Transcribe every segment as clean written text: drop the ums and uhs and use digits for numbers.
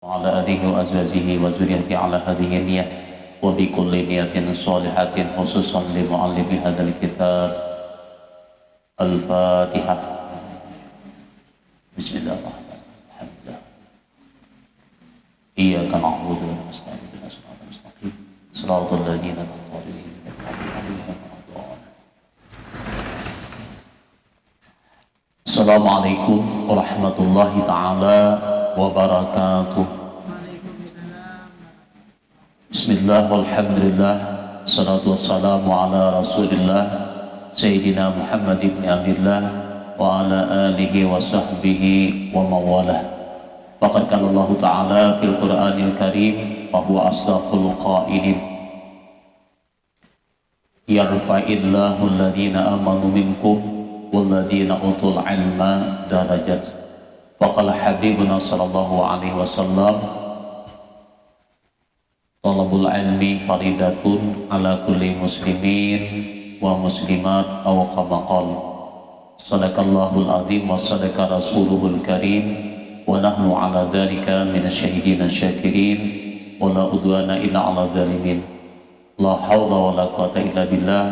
وعلى آله وأزواجه وذريته على هذه النية وبكل نية صالحة خصوصا لمؤلف هذا الكتاب. الفاتحة. بسم الله الرحمن الرحيم. إياك نعبد ونستعين اهدنا الصراط المستقيم صراط الذين أنعمت عليهم غير المغضوب عليهم ولا الضالين. Assalamualaikum warahmatullahi ta'ala wabarakatuh. Bismillah, walhamdulillah, salatu wassalamu ala rasulillah Sayyidina Muhammad ibn Abdillah wa ala alihi wa sahbihi wa mawalah. Faqad qala Allah ta'ala fil Qur'anil Karim wa huwa asdaqul qailin, yarfa'illahu alladhina amanu minkum walladhina utul ilma darajat. Faqala habibuna sallallahu alaihi wasallam, talabul ilmi faridatun ala kulli muslimin wa muslimat aw kama qala. Sadaqallahul azim wa sadaqa rasuluhul karim wa nahnu ala dzalika minasyahidin syakirin wa la udwana illa ala zalimin. La haula wa la quwata illa billah.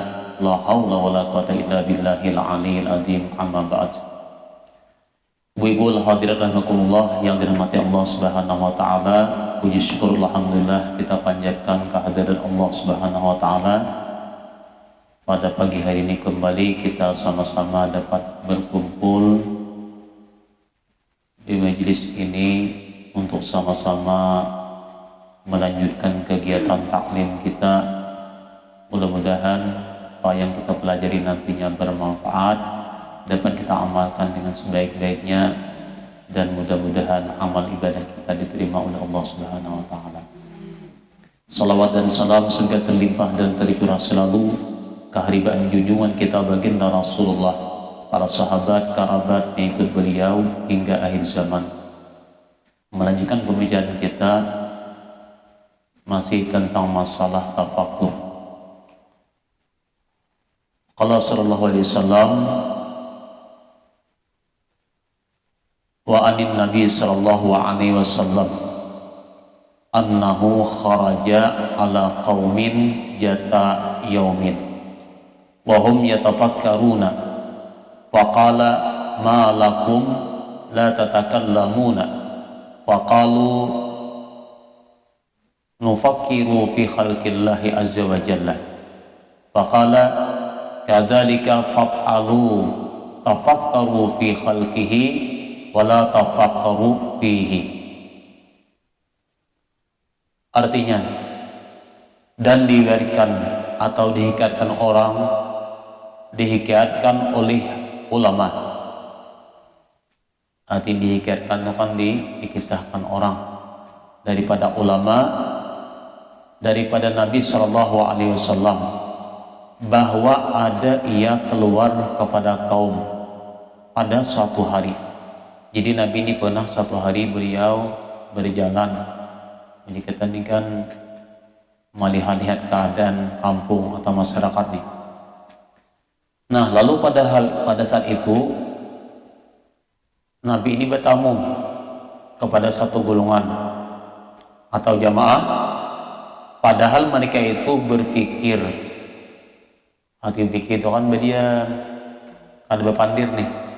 La haula wa la quwata illa billahil aliyil azim. Amma ba'd. Ibu hadirat rahimakumullah yang dirahmati Allah Subhanahu wa taala, puji syukur alhamdulillah kita panjatkan kehadiran Allah Subhanahu wa taala. Pada pagi hari ini kembali kita sama-sama dapat berkumpul di majelis ini untuk sama-sama melanjutkan kegiatan taklim kita. Mudah-mudahan apa yang kita pelajari nantinya bermanfaat, dapat kita amalkan dengan sebaik-baiknya, dan mudah-mudahan amal ibadah kita diterima oleh Allah Subhanahu wa taala. Salawat dan salam semoga terlimpah dan tercurah selalu keharibaan junjungan kita baginda Rasulullah, para sahabat, kerabat, pengikut beliau hingga akhir zaman. Melanjutkan pembicaraan kita masih tentang masalah tafakur. Qala sallallahu alaihi wasallam, wa anin nabi sallallahu alaihi wasallam annahu kharaja ala qaumin jata yaumin wa hum yatafakkaruna faqala ma lakum la tatakallamuna faqalu nufakkiru fi khalqillahi azza wa jalla faqala kadzalika faf'alu tafakkaru fi khalqihi wala tafakkaru fihi. Artinya, dan dihikayatkan atau dihikayatkan orang, dihikayatkan oleh ulama. Artinya dihikayatkan akan dikisahkan orang daripada ulama, daripada Nabi Sallallahu Alaihi Wasallam, bahwa ada ia keluar kepada kaum pada suatu hari. Jadi Nabi ini pernah satu hari beliau berjalan, jadi kita ini kan melihat-lihat keadaan kampung atau masyarakat nih. Nah, lalu pada saat itu Nabi ini bertamu kepada satu golongan atau jamaah, padahal mereka itu berpikir, hati pikir itu kan berdiam, ada berpandir nih,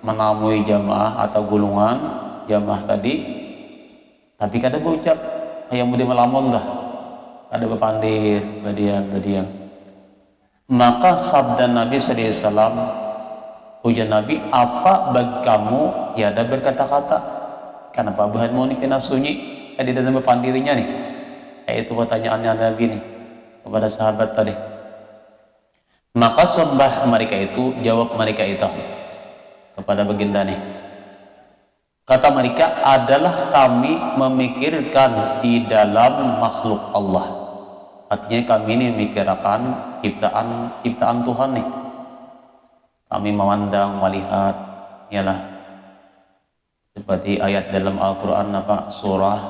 menamui jamaah atau golongan jamaah tadi, tapi kada berucap yang mudi melamun dah, kada berpandir, berdiam. Maka sabda Nabi SAW, ujar Nabi, apa bagi kamu ya ada berkata-kata, kenapa bahanmu ini kena sunyi, di dalam berpandirinya nih? Itu pertanyaannya Nabi nih kepada sahabat tadi. Maka sembah mereka itu, jawab mereka itu kepada baginda nih, kata mereka, adalah kami memikirkan di dalam makhluk Allah. Artinya kami ini memikirkan ciptaan Tuhan nih. Kami memandang, melihat, ialah seperti ayat dalam Al-Quran apa, surah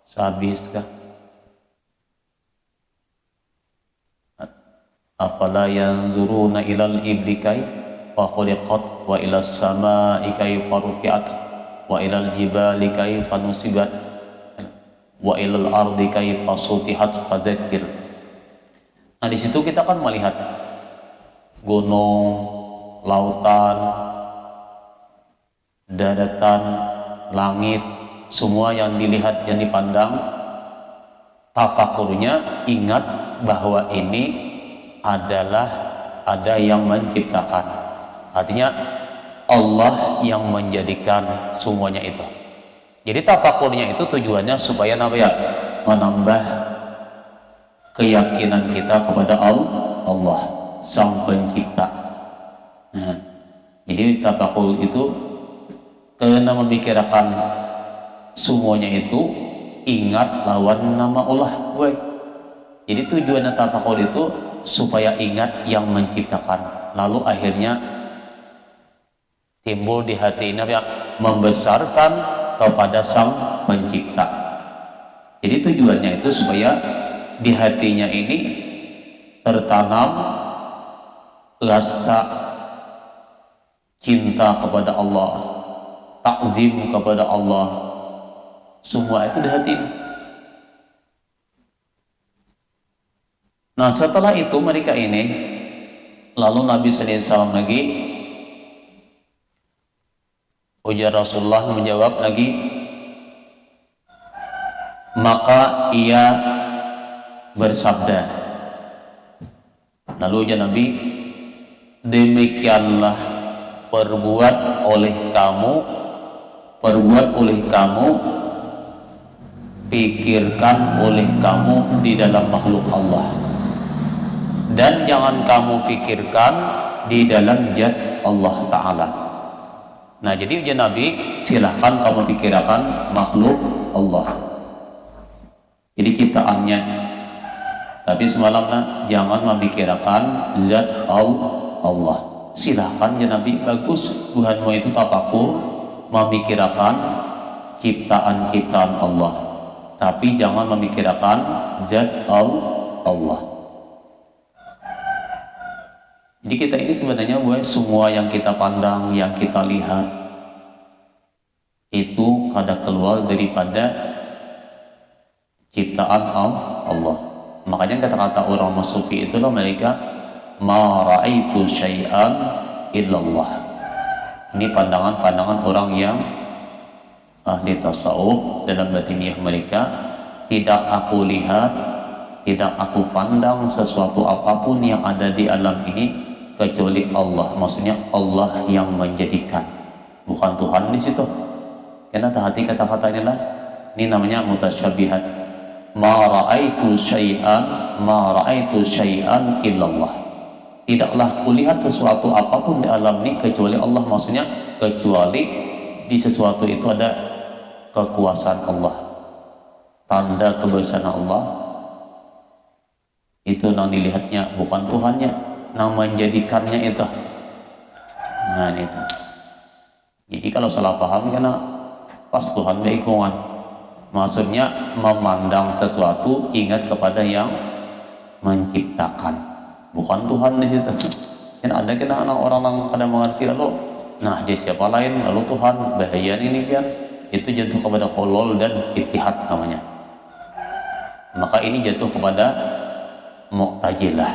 Sabis kah? Afala yanzuruna ilal ibli kaifa khuliqat wa ilas samai kaifa rufi'at wa ilal jibali kaifa nusibat wa ilal ardi kaifa sutihat fadzakir. Nah, di situ kita kan melihat gunung, lautan, daratan, langit, semua yang dilihat, yang dipandang. Tafakurnya ingat bahwa ini adalah ada yang menciptakan. Artinya Allah yang menjadikan semuanya itu. Jadi tafakurnya itu tujuannya supaya apa ya? Menambah keyakinan kita kepada Allah Sang Pencipta. Nah, jadi tafakur itu karena memikirkan semuanya itu ingat lawan nama Allah. Jadi tujuannya tafakur itu supaya ingat yang menciptakan. Lalu akhirnya timbul di hati ini ya, membesarkan kepada Sang Pencipta. Jadi tujuannya itu supaya di hatinya ini tertanam rasa cinta kepada Allah, takzim kepada Allah, semua itu di hati. Nah, setelah itu mereka ini, lalu Nabi SAW lagi, ujar Rasulullah menjawab lagi, maka ia bersabda, lalu ujar Nabi, demikianlah perbuat oleh kamu, pikirkan oleh kamu di dalam makhluk Allah, dan jangan kamu pikirkan di dalam zat Allah Ta'ala. Nah, jadi ujian Nabi, silahkan kamu pikirkan makhluk Allah, jadi ciptaannya, tapi semalamnya jangan memikirkan zat Allah. Silahkan ya Nabi, bagus Tuhanmu itu tafakur memikirkan ciptaan-ciptaan Allah, tapi jangan memikirkan zat Allah. Jadi kita ini sebenarnya semua yang kita pandang, yang kita lihat itu kada keluar daripada ciptaan Allah. Makanya kata-kata orang Sufi itulah mereka ma ra'aitu syai'an illallah. Ini pandangan-pandangan orang yang ahli tasawuf. Dalam batiniah mereka, tidak aku lihat, tidak aku pandang sesuatu apapun yang ada di alam ini kecuali Allah. Maksudnya Allah yang menjadikan, bukan Tuhan di situ. Karena hati kata-katanya lah, ini namanya mutasyabihat. Ma ra'aitu syai'an illallah. Tidaklah kulihat sesuatu apapun di alam ini kecuali Allah. Maksudnya kecuali di sesuatu itu ada kekuasaan Allah, tanda kebesaran Allah. Itu yang dilihatnya, bukan Tuhannya, yang menjadikannya itu. Nah, itu. Jadi kalau salah paham karena pas Tuhan beikungan, maksudnya memandang sesuatu ingat kepada yang menciptakan, bukan Tuhan di situ. Kan ada kena orang yang kadang mengerti lalu, nah jadi siapa lain lalu Tuhan, bahaya ini kan. Itu jatuh kepada hulul dan ittihad namanya. Maka ini jatuh kepada Mu'tazilah.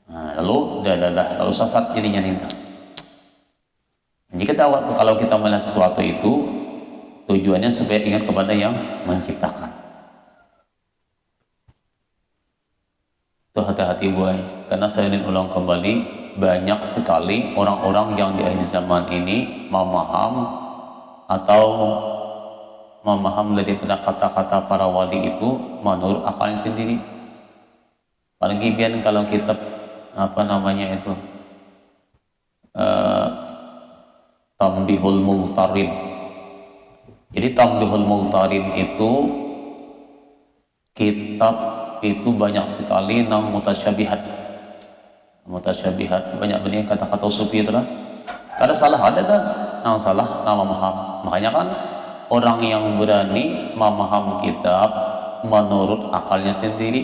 Nah, lalu sesat jadinya ninta. Jadi kita kalau kita melihat sesuatu itu tujuannya supaya ingat kepada yang menciptakan. Itu hati-hati karena saya ingin ulang kembali, banyak sekali orang-orang yang di akhir zaman ini memaham daripada kata-kata para wali itu menurut akalnya sendiri. Apalagi biar kalau kita Tambihul Multarin. Jadi Tambihul Multarin itu kitab itu banyak sekali nang mutasyabihat, banyak benih kata-kata sufi itu lah. Kada salah ada kan, yang salah nama memaham. Makanya kan orang yang berani memaham kitab menurut akalnya sendiri,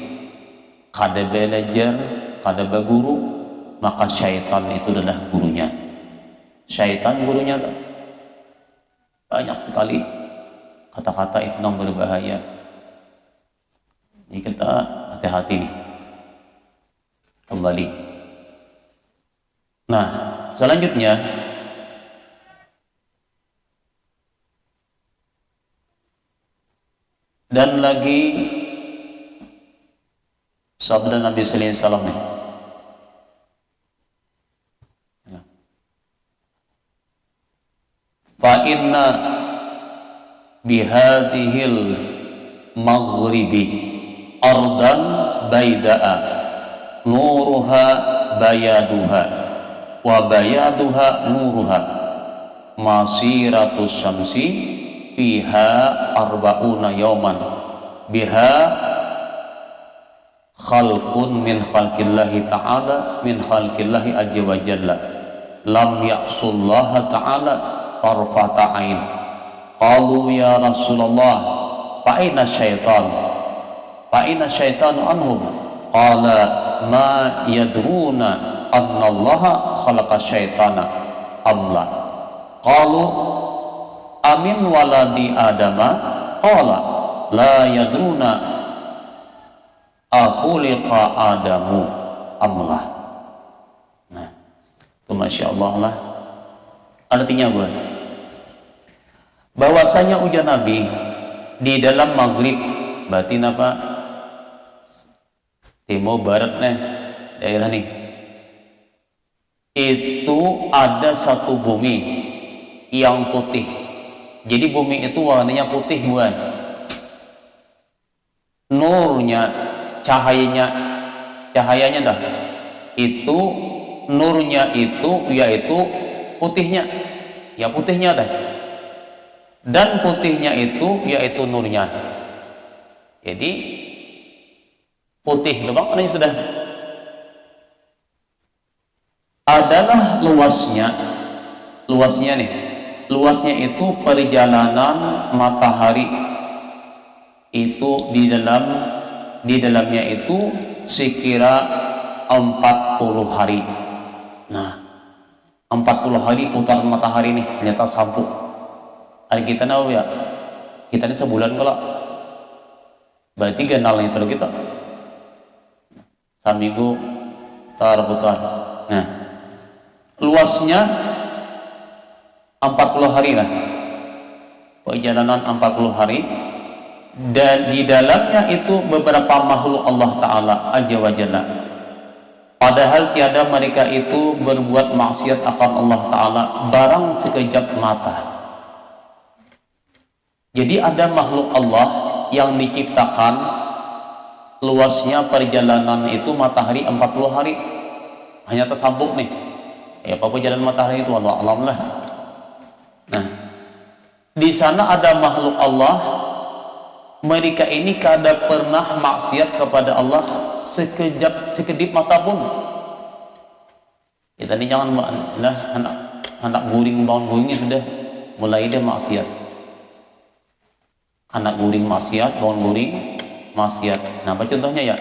kada belajar, kada berguru, maka syaitan itu adalah gurunya. Syaitan gurunya banyak sekali. kata-kata itu yang berbahaya. Jadi kita hati-hati nih. Kembali. Nah, selanjutnya dan lagi sabda Nabi sallallahu alaihi wasallam nih. Fa inna bihadhil maghribi ardan baida'a nuruha bayaduha wa bayaduha nuruha masiratus syamsi fiha arba'una yawman biha khalqun min khalqillahi ta'ala min khalqillahi azza wa jalla lam ya'sullaha ta'ala tarfata ain. Qalu ya Rasulullah fa aina syaitan anhum? Qala ma yadruna anna allaha khalaqa syaitana amla. Qalu amin waladi adama? Qala la yadruna akhuliqa adamu amla. Nah, itu Masya Allah lah. Artinya apa? Bahwasanya ujar Nabi di dalam maghrib, berarti apa? Timur barat nih, daerah nih. Itu ada satu bumi yang putih. Jadi bumi itu warnanya putih bukan? Nurnya, cahayanya dah. Itu nurnya itu yaitu putihnya. Ya putihnya dah. Dan putihnya itu yaitu nurnya. Jadi putih lubang ini sudah adalah luasnya nih. Luasnya itu perjalanan matahari itu di dalamnya itu sekira 40 hari. Nah, 40 hari putar matahari nih ternyata sampu. Hari kita tahu ya, kita ini sebulan kalau berarti ganalnya itu kita saminggu putar. Nah, luasnya 40 hari lah, perjalanan 40 hari, dan di dalamnya itu beberapa makhluk Allah Ta'ala Azza wa Jalla. Padahal tiada mereka itu berbuat maksiat akan Allah Ta'ala barang sekejap mata. Jadi ada makhluk Allah yang diciptakan luasnya perjalanan itu matahari 40 hari hanya tersambung nih. Ya apa jalan matahari itu Allah alam lah. Nah, di sana ada makhluk Allah, mereka ini kada pernah maksiat kepada Allah sekedip mata pun. Ya tadi jangan lah anak guring bangun guringnya sudah mulai dia maksiat. Anak guring maksiat, bangun guring maksiat. Nah, apa contohnya ya?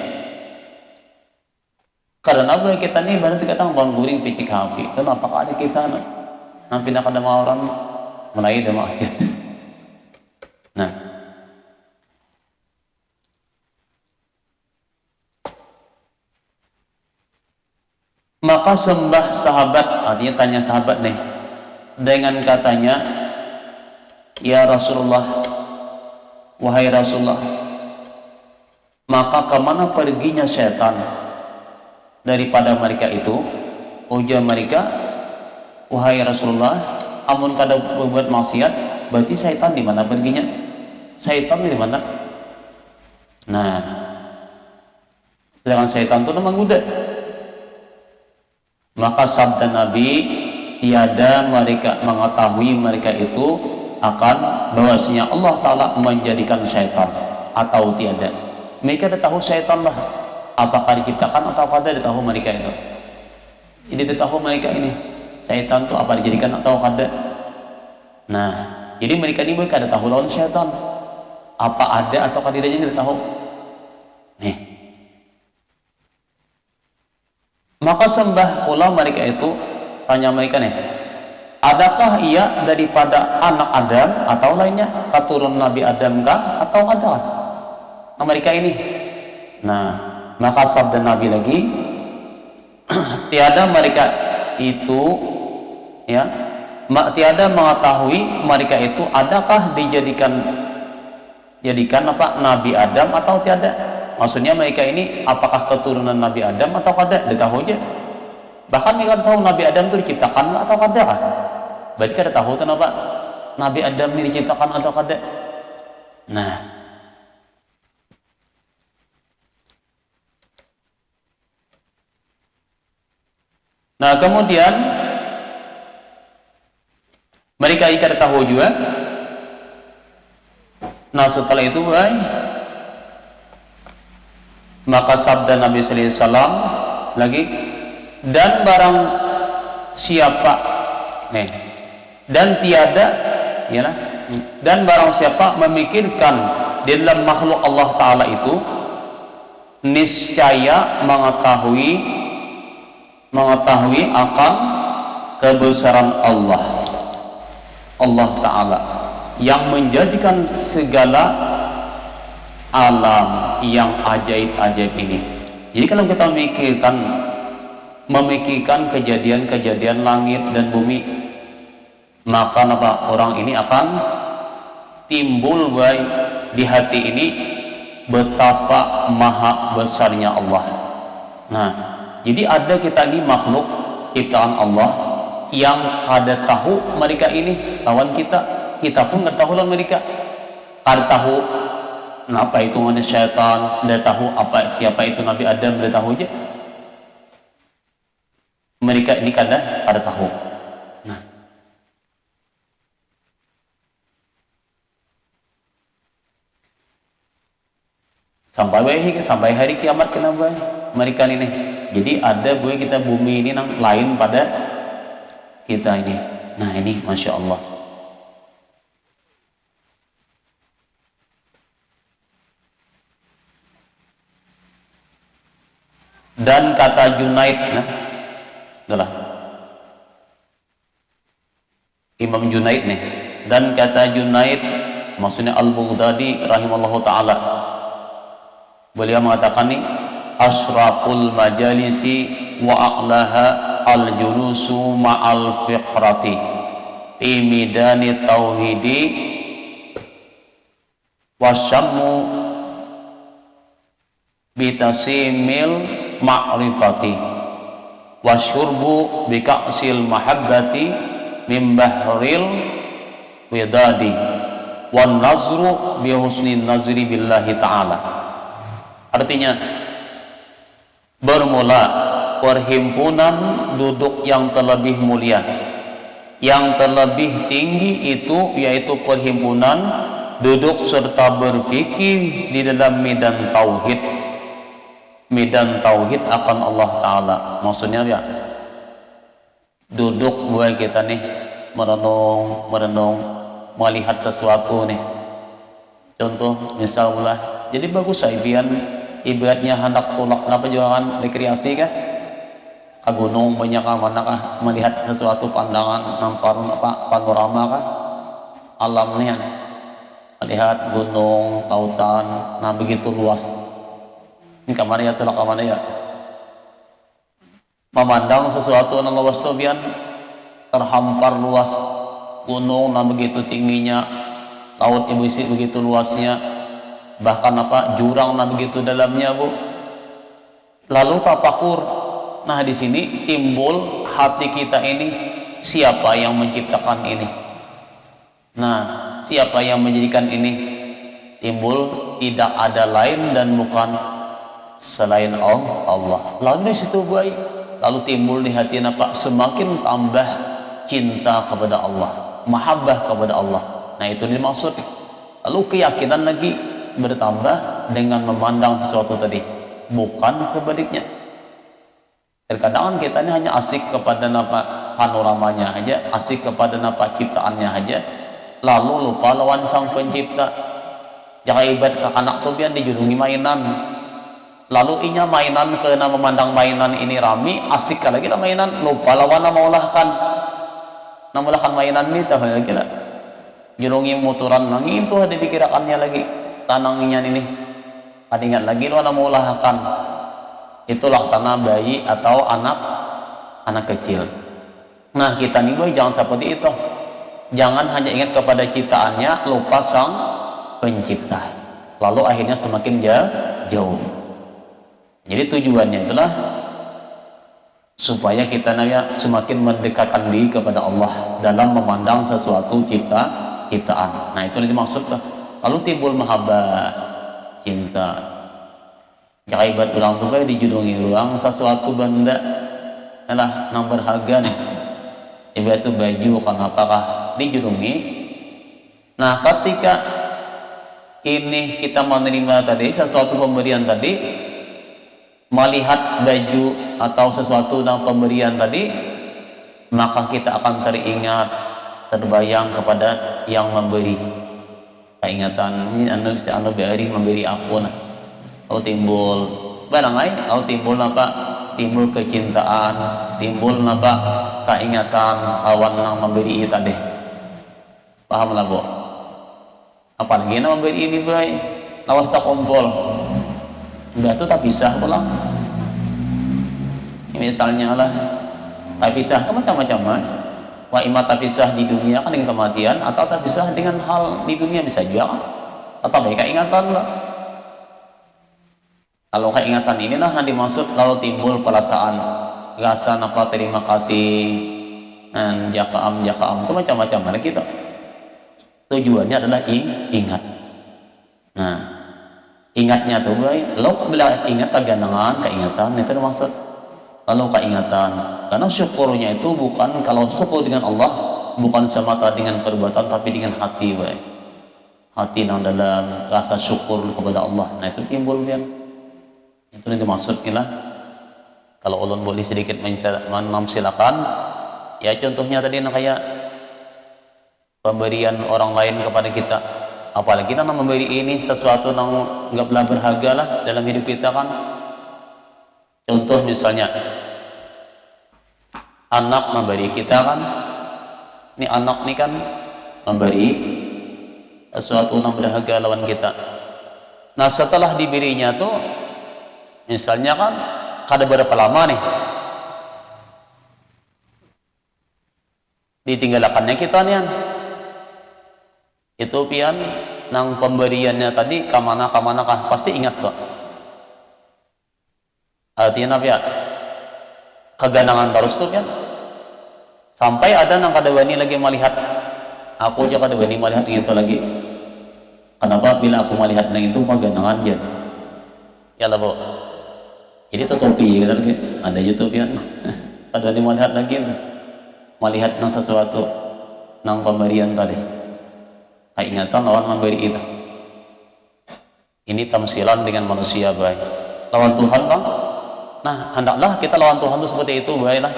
Karena apa kita nih baru dikatakan bangun guring picik HP. Kenapa ada kita nanti nak ada orang mulai dia maksiat. Nah, maka sembah sahabat, artinya tanya sahabat nih dengan katanya, ya Rasulullah, wahai Rasulullah, maka kemana perginya syaitan daripada mereka itu? Ujar mereka, wahai Rasulullah, amun kada berbuat maksiat, berarti syaitan di mana perginya? Syaitan di mana? Nah, sedangkan syaitan itu memang kuda. Maka sabda Nabi, tiada mereka mengetahui mereka itu akan bahwasanya Allah Ta'ala menjadikan syaitan atau tiada. Mereka dah tahu syaitan lah, apakah diciptakan atau kada dah tahu mereka itu. Jadi dah tahu mereka ini syaitan itu apa dijadikan atau kada. Nah, jadi mereka ini mereka dah tahu lawan syaitan apa ada atau kada dah tahu. Nih, maka sembah pula mereka itu, tanya mereka nih, Adakah ia daripada anak Adam atau lainnya, keturunan Nabi Adam kah atau ada mereka ini? Nah, maka sabda Nabi lagi, tiada mereka itu, ya, tiada mengetahui mereka itu adakah jadikan apa Nabi Adam atau tiada. Maksudnya mereka ini apakah keturunan Nabi Adam atau ada? Dia tahu aja. Bahkan mereka tahu Nabi Adam itu diciptakan atau ada. Berarti kita tahu kenapa Nabi Adam ini diciptakan atau ada. Nah, kemudian mereka ikat tahu juga. Nah, setelah itu maka sabda Nabi sallallahu alaihi wasallam lagi, dan barang siapa dan tiada, dan barang siapa memikirkan di dalam makhluk Allah Ta'ala itu, niscaya mengetahui akan kebesaran Allah Ta'ala yang menjadikan segala alam yang ajaib-ajaib ini. Jadi kalau kita memikirkan kejadian-kejadian langit dan bumi, maka orang ini akan timbul di hati ini betapa maha besarnya Allah. Nah, jadi ada kita ini makhluk ciptaan Allah yang kada tahu mereka ini lawan kita pun nggak tahu lawan mereka. Kada tahu apa itu mana syaitan, dia tahu siapa itu Nabi Adam, dia tahu aja. Mereka ini kada tahu. Nah, sampai hari kiamat kenapa mereka ini. Jadi ada kita bumi ini lain pada kita ini. Nah, ini Masya Allah. Dan kata Junaid, Imam Junaid nih. Dan kata Junaid, maksudnya Al-Baghdadi rahimallahu ta'ala, beliau mengatakan nih, asraful majalisi wa a'laha al-julusu ma'al fiqrati fi midani tauhidi wasyammu bitasimil ma'rifati wasyurbu bika'sil mahabbati min bahril widadi wan nazru bihusni nazri billahi ta'ala. Artinya, bermula perhimpunan duduk yang terlebih mulia, yang terlebih tinggi itu yaitu perhimpunan duduk serta berfikir di dalam medan tauhid akan Allah Ta'ala. Maksudnya duduk buat kita nih merenung melihat sesuatu nih. Contoh misalnya, jadi bagus ibaratnya hendak tolak jangan rekreasi kan ke gunung banyak mana melihat sesuatu pandangan panorama kan alam nih melihat gunung lautan begitu luas. Ini kamar ya tolak kamar ya memandang sesuatu luas tuh terhampar luas gunung begitu tingginya, laut ibu isi begitu luasnya, bahkan jurang begitu dalamnya Bu. Lalu tafakur. Nah, di sini timbul hati kita ini, siapa yang menciptakan ini? Nah, siapa yang menjadikan ini? Timbul tidak ada lain dan bukan selain Allah. Lalu di situ lalu timbul di hati semakin tambah cinta kepada Allah, mahabbah kepada Allah. Nah, itu dimaksud. Lalu keyakinan lagi bertambah dengan memandang sesuatu tadi, bukan sebaliknya. Terkadang kita ini hanya asik kepada panoramanya aja, asik kepada ciptaannya aja, lalu lupa lawan sang pencipta. Jangan ibarat ke anak tuh dijurungi mainan, lalu inya mainan kena memandang mainan ini rami, asik lagi lah mainan, lupa lawan maulahkan. namulakan mainan ni tah kira jurungi motoran nangin itu ada dikirakannya lagi tanangnya ini ada ingat lagi lo namulakan itu laksana bayi atau anak kecil. Nah kita nih boy jangan seperti itu, jangan hanya ingat kepada ciptaannya lupa sang pencipta, lalu akhirnya semakin jauh. Jadi tujuannya itulah supaya kita nanya semakin mendekatkan diri kepada Allah dalam memandang sesuatu ciptaan. Nah itu yang dimaksud lah. Lalu timbul mahabbah, cinta. Jika ibadah ulang tuh kayak dijudungi uang sesuatu benda adalah nang berharga nih. Ibadah itu baju kan apakah dijudungi. Nah ketika ini kita menerima tadi sesuatu pemberian tadi, melihat baju atau sesuatu dalam pemberian tadi, maka kita akan teringat, terbayang kepada yang memberi. Keingatan ini anu beri memberi aku nah. Lalu timbul barang lain, lalu timbul apa? Timbul kecintaan, timbul apa? Keingatan awan yang memberi itu tadi. Paham lah bu? Apalagi yang memberi ini baik, lawas tak kumpul. Udah tuh tak pisah pulang. Misalnya lah, tak pisah ke macam-macam kan? Wa imma tak pisah di dunia kan dengan kematian, atau tak pisah dengan hal di dunia bisa juga kan? Atau baik keingatan lah. Kalau keingatan ini lah yang dimaksud kalau timbul perasaan rasa apa terima kasih dan jakaam itu macam-macam lagi gitu. Tujuannya adalah ingat. Nah, ingatnya tuh baik. Lo bila ingat keganangan, keingatan itu dimaksud. Lalu keingatan, karena syukurnya itu bukan kalau syukur dengan Allah bukan semata dengan perbuatan tapi dengan hati baik. Hati yang dalam rasa syukur kepada Allah. Nah itu timbul dia. Itu yang dimaksudnya lah. Kalau ulun boleh sedikit menamsilakan, ya contohnya tadi kayak pemberian orang lain kepada kita. Apalagi kita memberi ini sesuatu yang nggak pernah berharga lah dalam hidup kita kan. Contoh misalnya anak memberi kita kan, ini anak nih kan memberi sesuatu yang berharga lawan kita. Nah setelah diberinya tuh misalnya kan kada berapa lama nih ditinggalkannya kita nih itu pian nang pemberiannya tadi kamana kah pasti ingat tuh. Artinya apa ya? Keganangan terus tuh kan. Sampai ada nang kadawani lagi melihat. Aku aja kadawani melihat itu lagi. Kenapa bila aku melihat nang itu keganangan aja? Ya lah bu. Jadi tutupi kan ada YouTube ya. Kadawani melihat lagi. Melihat nang sesuatu nang pemberian tadi. Keingatan lawan memberi itu. Ini tamsilan dengan manusia baik. Lawan Tuhan bang. Nah, hendaklah kita lawan Tuhan itu seperti itu, baiklah.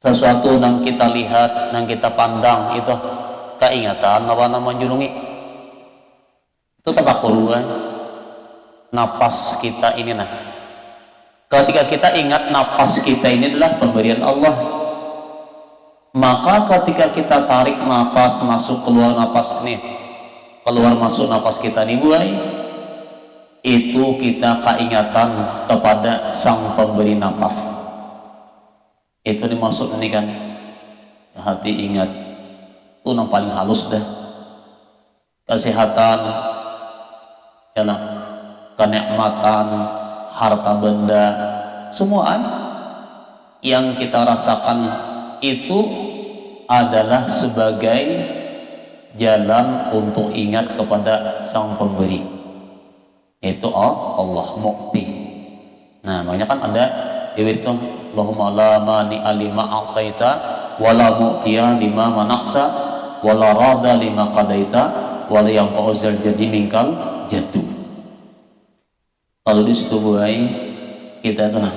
Sesuatu yang kita lihat, yang kita pandang itu keingatan lawan menjulungi. Itu tafakur, napas kita ini nah. Ketika kita ingat napas kita ini adalah pemberian Allah, maka ketika kita tarik napas masuk keluar napas nih, keluar masuk napas kita nih, itu kita keingatan kepada sang pemberi napas. Itu dimaksud ini kan hati ingat itu yang paling halus dah. Kesehatan ya lah, kenikmatan, harta benda, semua yang kita rasakan itu adalah sebagai jalan untuk ingat kepada sang pemberi. Itu Allah Mu'ti. Nah makanya kan ada di itu Allahumma la mani alima a'taita wala mu'tiya lima manakta wala rada lima qadaita wala yang fa'uzal jadi mingkal jadu. Kalau di situ buai kita itu nah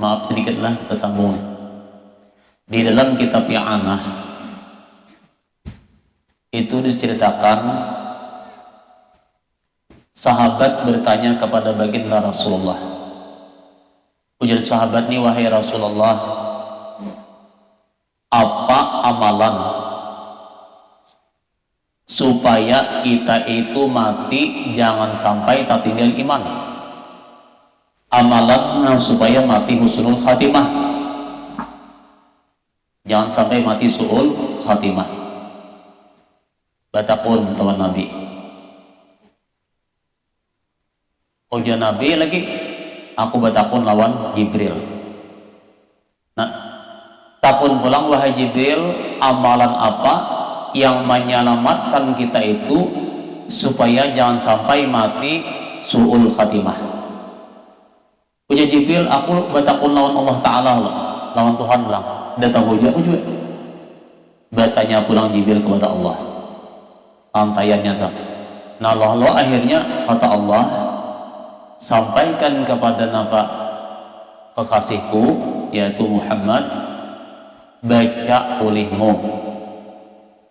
maaf sedikitlah tersambung di dalam kitab I'anah itu diceritakan sahabat bertanya kepada baginda Rasulullah. Ujar sahabat ni, wahai Rasulullah, apa amalan supaya kita itu mati jangan sampai tertinggal iman. Amalan supaya mati husnul khatimah, jangan sampai mati su'ul khatimah. Batakun lawan Nabi, ujar Nabi lagi, aku batakun lawan Jibril. Nah, takun pulang wahai Jibril, amalan apa yang menyelamatkan kita itu supaya jangan sampai mati su'ul khatimah. Ujar Jibril, aku batakun lawan Allah Ta'ala, lawan Tuhan lang. Datang hujah juga. Bertanya pulang Jibril kepada Allah. Antaiannya tak. Nah Allah akhirnya kata Allah, sampaikan kepada napa kekasihku yaitu Muhammad, baca olehmu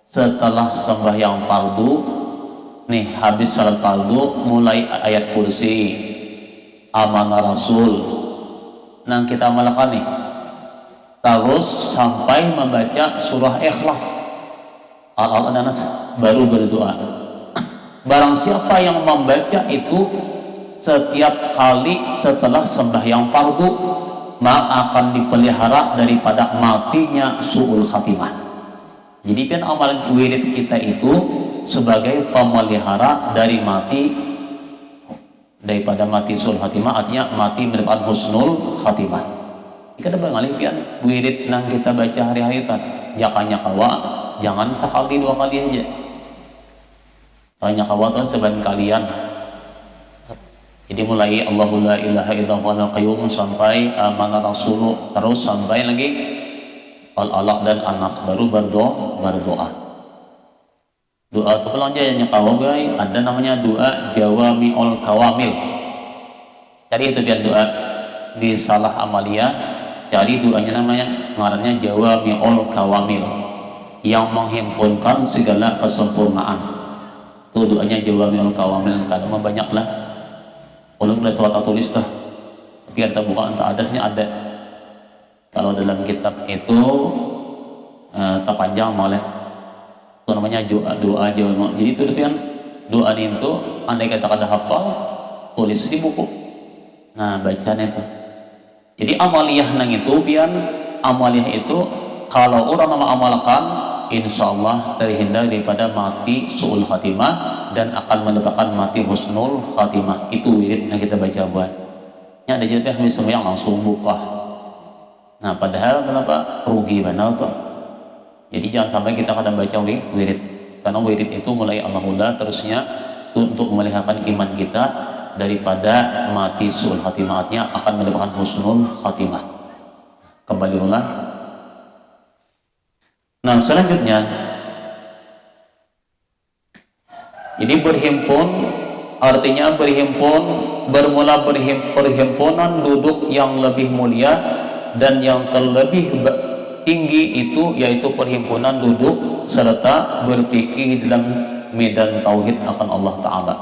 setelah sembahyang fardu. Nih habis salat fardu mulai ayat kursi, amanah Rasul, nah kita amalkan nih terus sampai membaca surah Ikhlas, Al-Nas, baru berdoa. Barang siapa yang membaca itu setiap kali setelah sembahyang fardu, maka akan dipelihara daripada matinya su'ul khatimah. Jadi kan amalan wirid kita itu sebagai pemelihara dari daripada mati su'ul khatimah, artinya mati mendapatkan husnul khatimah. Kita bengalih pian wirid nang kita baca hari-hari itu jakanya kawa, jangan sekali dua kali aja. Tanya kawa tuh seban kalian. Jadi mulai Allahu la ilaha illallah qayyum sampai amanah Rasul, terus sampai lagi Al-Alaq dan An-Nas, baru berdoa. Doa itu pelanjanya kawa guys, ada namanya doa Jawami'ul Kawamil. Cari itu biar doa di salah amaliyah, cari doanya namanya ngarannya Jawami'ul Kawamil, yang menghimpunkan segala kesempurnaan. Itu doanya Jawami'ul Kawamil, kadang banyak lah. Ulun udah surat tulis dah, tapi ada buka entah adasnya ada. Kalau dalam kitab itu terpanjang malah itu namanya doa Jawa. Jadi itu kan doa itu andai kata kada hafal, tulis di buku. Nah bacaan itu. Jadi amaliyah nang itu pian amaliyah itu kalau orang nama amalkan, insya Allah terhindar daripada mati su'ul khatimah dan akan mendapatkan mati husnul khatimah. Itu wirid yang kita baca buat. Ini ada juga habis sembahyang langsung buka. Nah padahal kenapa rugi benar tuh. Jadi jangan sampai kita kadang baca wirid, karena wirid itu mulai Allah terusnya untuk meliharakan iman kita daripada mati su'ul khatimah, artinya akan mendapatkan husnul khatimah. Kembali ulang. Nah selanjutnya, jadi berhimpun artinya berhimpun, bermula perhimpunan duduk yang lebih mulia dan yang terlebih tinggi itu yaitu perhimpunan duduk serta berfikir dalam medan tauhid akan Allah Ta'ala.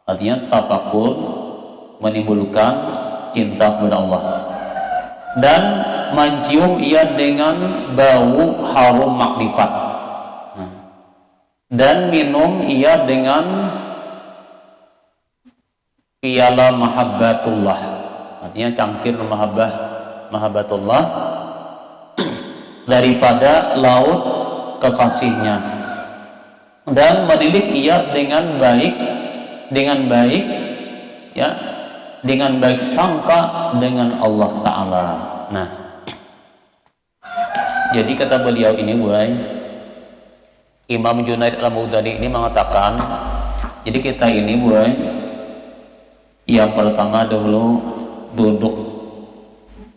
Artinya tafakur menimbulkan cinta kepada Allah dan mencium ia dengan bau harum makrifat dan minum ia dengan piala mahabbatullah, artinya cangkir mahabbatullah daripada laut kekasihnya, dan mendidik ia dengan baik ya, dengan baik sangka dengan Allah Ta'ala. Nah jadi kata beliau ini Imam Junaid Al-Mughdadi ini mengatakan, jadi kita ini yang pertama dahulu duduk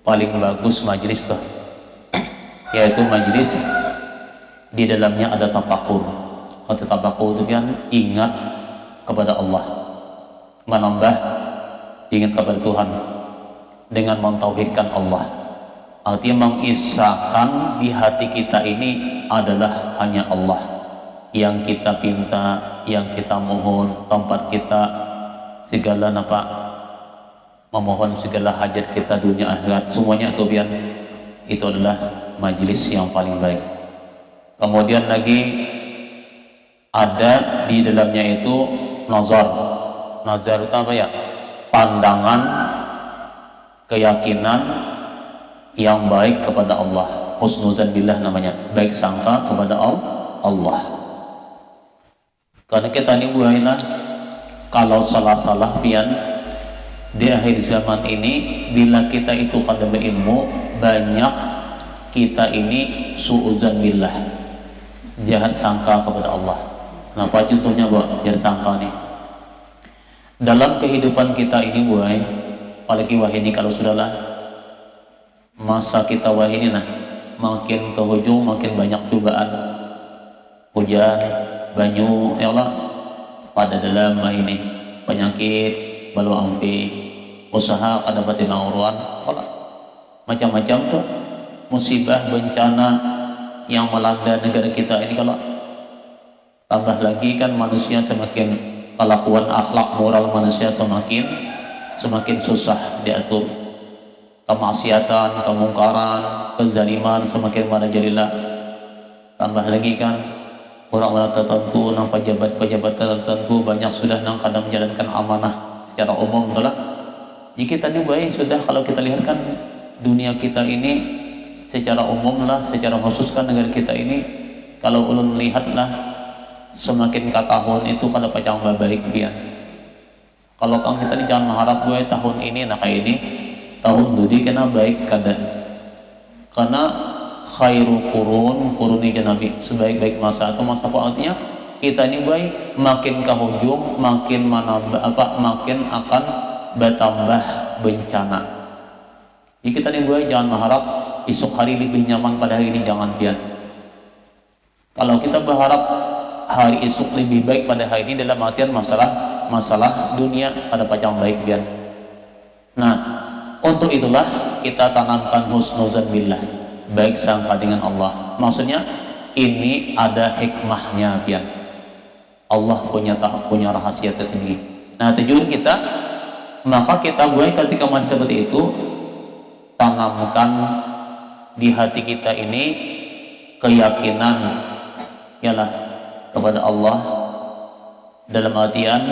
paling bagus majelis tuh, yaitu majelis di dalamnya ada tafakur. Kalau tafakur itu kan ingat kepada Allah, menambah ingat kepada Tuhan dengan mentauhidkan Allah, artinya mengisahkan di hati kita ini adalah hanya Allah yang kita pinta, yang kita mohon, tempat kita segala memohon segala hajat kita dunia akhirat semuanya itu biar itu adalah majelis yang paling baik. Kemudian lagi ada di dalamnya itu nazar. Nazar itu apa ya? Pandangan, keyakinan yang baik kepada Allah. Husnuzan billah namanya, baik sangka kepada Allah. Karena kita ini buahina kalau salah-salah pian di akhir zaman ini, bila kita itu kada berilmu, banyak kita ini su'udzan billah, jahat sangka kepada Allah. Kenapa contohnya buat jahat sangka nih? Dalam kehidupan kita ini buai, apalagi wah ini kalau sudahlah masa kita wah ini nah, makin ke hujung makin banyak cobaan, hujan, banyu, ya Allah, pada dalam wah ini penyakit, balu ampi, usaha kada dapat dinauruan, macam-macam tuh musibah bencana yang melanda negara kita ini. Kalau tambah lagi kan manusia semakin, kelakuan akhlak moral manusia semakin susah diatur, kemaksiatan, kemungkaran, kezaliman semakin merajalela. Tambah lagi kan orang-orang tertentu, nang pejabat tertentu banyak sudah nang kadang menjalankan amanah secara umum itulah. Jika kita ini baik sudah, kalau kita lihat kan dunia kita ini secara umum lah, secara khusus kan negara kita ini, kalau ulun lihatlah semakin ke tahun itu kada pacang baik dia. Kalau kang kita ini jangan mengharap gue tahun ini nah kayak ini, tahun dudi kena baik kada. Karena khairu kuruni Nabi, sebaik-baik masa atau masa apa artinya kita ini baik, makin ke hujung makin makin akan bertambah bencana. Jadi kita ini baik, jangan mengharap esok hari lebih nyaman pada hari ini, jangan biar. Kalau kita berharap hari esok lebih baik pada hari ini dalam artian masalah dunia pada pacang baik biar. Nah, untuk itulah kita tanamkan husnuzan billah, baik sangka dengan Allah. Maksudnya ini ada hikmahnya biar. Allah punya rahasia tersendiri. Nah, tujuan kita, maka kita buat ketika macam seperti itu, tanamkan di hati kita ini keyakinan ialah kepada Allah, dalam artian